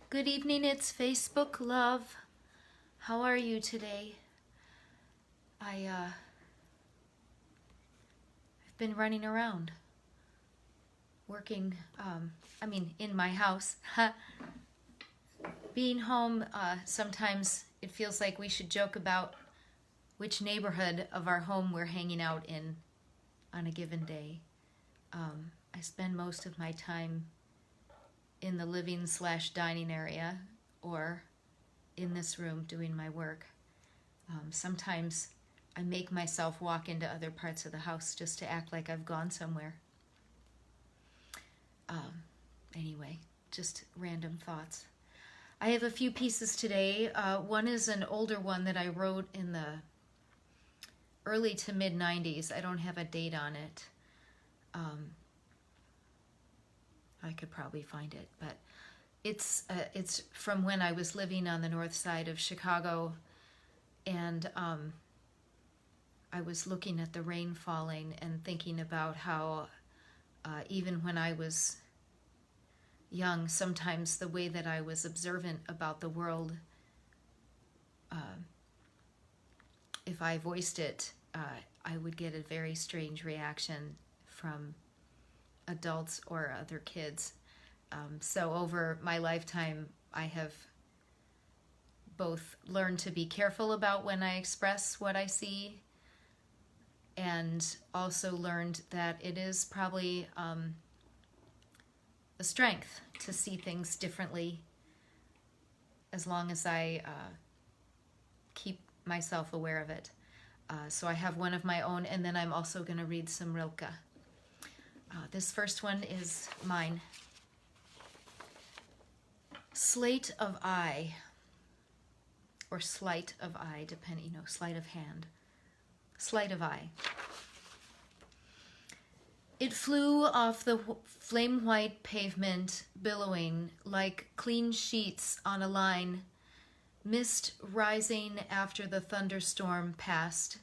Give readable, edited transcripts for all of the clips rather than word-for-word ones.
Good evening, it's Facebook love. How are you today? I've been running around, working, in my house. Being home, sometimes it feels like we should joke about which neighborhood of our home we're hanging out in on a given day. I spend most of my time in the living/dining area or in this room doing my work. Sometimes I make myself walk into other parts of the house just to act like I've gone somewhere. Anyway, just random thoughts. I have a few pieces today. One is an older one that I wrote in the early to mid 90s. I don't have a date on it. I could probably find it, but it's from when I was living on the north side of Chicago, and I was looking at the rain falling and thinking about how even when I was young, sometimes the way that I was observant about the world, if I voiced it, I would get a very strange reaction from adults or other kids. So over my lifetime, I have both learned to be careful about when I express what I see, and also learned that it is probably a strength to see things differently as long as I keep myself aware of it. So I have one of my own, and then I'm also going to read some Rilke. This first one is mine. Sleight of eye, or sleight of eye, depending, sleight of hand. Sleight of eye. It flew off the flame-white pavement, billowing like clean sheets on a line, mist rising after the thunderstorm passed.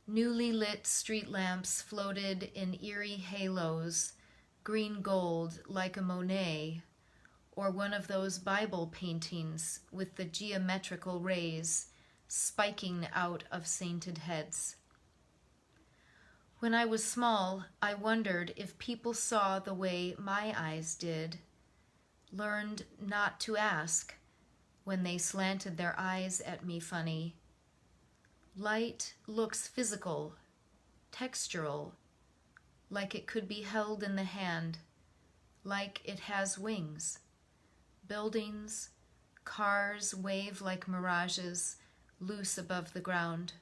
Newly lit street lamps floated in eerie halos, green gold like a Monet, or one of those Bible paintings with the geometrical rays spiking out of sainted heads. When I was small, I wondered if people saw the way my eyes did, learned not to ask when they slanted their eyes at me funny. Light looks physical, textural, like it could be held in the hand, like it has wings. Buildings, cars wave like mirages, loose above the ground.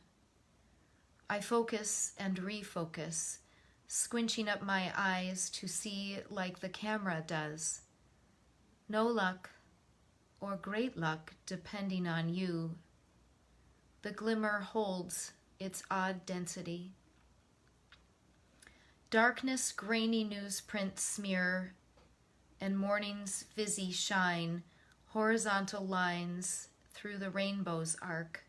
I focus and refocus, squinching up my eyes to see like the camera does. No luck, or great luck, depending on you. The glimmer holds its odd density. Darkness grainy newsprint smear, and morning's fizzy shine, horizontal lines through the rainbow's arc.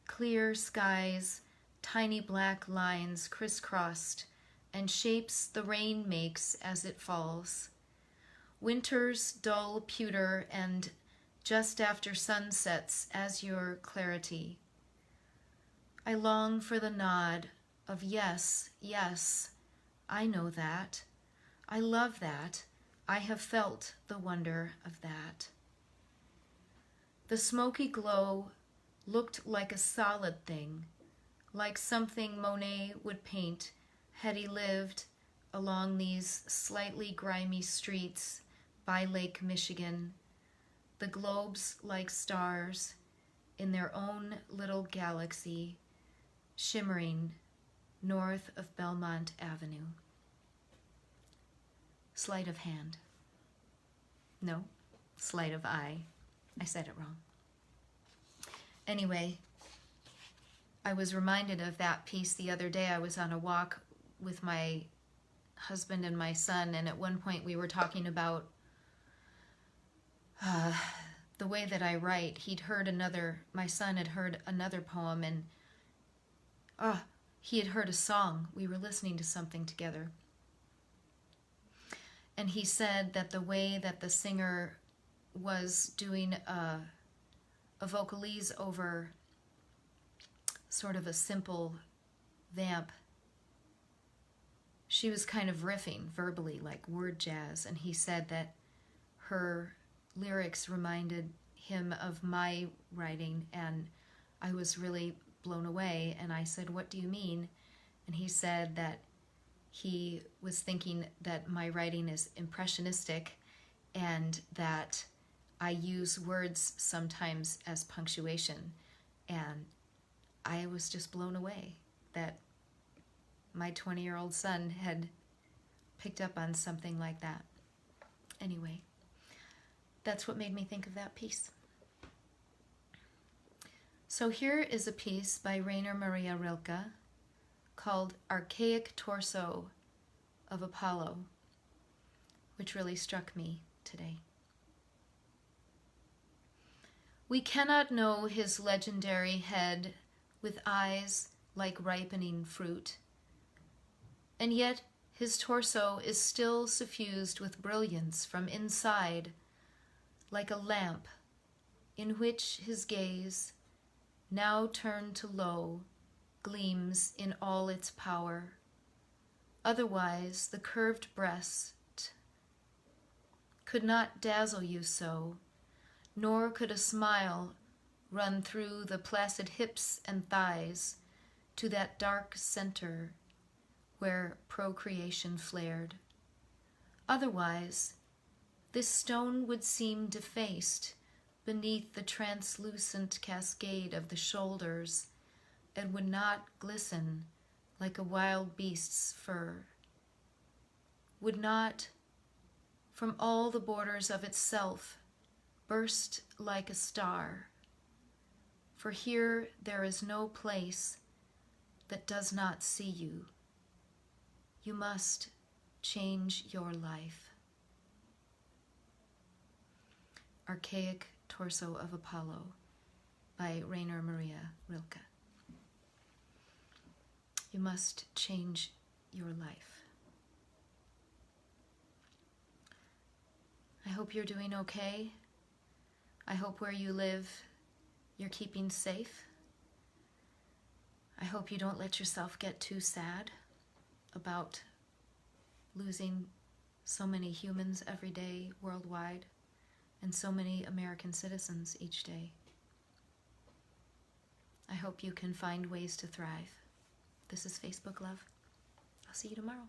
Clear skies, tiny black lines crisscrossed, and shapes the rain makes as it falls. Winter's dull pewter and just after sunsets azure clarity. I long for the nod of yes, yes, I know that. I love that. I have felt the wonder of that. The smoky glow looked like a solid thing, like something Monet would paint had he lived along these slightly grimy streets by Lake Michigan, the globes like stars in their own little galaxy, shimmering north of Belmont Avenue. Sleight of hand. No, sleight of eye. I said it wrong. Anyway, I was reminded of that piece the other day. I was on a walk with my husband and my son, and at one point we were talking about the way that I write. My son had heard another poem, and he had heard a song. We were listening to something together. And he said that the way that the singer was doing a vocalese over sort of a simple vamp. She was kind of riffing verbally, like word jazz, and he said that her lyrics reminded him of my writing, and I was really blown away. And I said, "What do you mean?" And he said that he was thinking that my writing is impressionistic and that I use words sometimes as punctuation. And I was just blown away that my 20-year-old son had picked up on something like that. Anyway, that's what made me think of that piece. So here is a piece by Rainer Maria Rilke called Archaic Torso of Apollo, which really struck me today. We cannot know his legendary head with eyes like ripening fruit, and yet his torso is still suffused with brilliance from inside, like a lamp in which his gaze, now turned to low, gleams in all its power. Otherwise, the curved breast could not dazzle you so, nor could a smile run through the placid hips and thighs to that dark center where procreation flared. Otherwise, this stone would seem defaced beneath the translucent cascade of the shoulders and would not glisten like a wild beast's fur, would not, from all the borders of itself, burst like a star. For here there is no place that does not see you. You must change your life. Archaic Torso of Apollo by Rainer Maria Rilke. You must change your life. I hope you're doing okay. I hope where you live, you're keeping safe. I hope you don't let yourself get too sad about losing so many humans every day worldwide and so many American citizens each day. I hope you can find ways to thrive. This is Facebook Love. I'll see you tomorrow.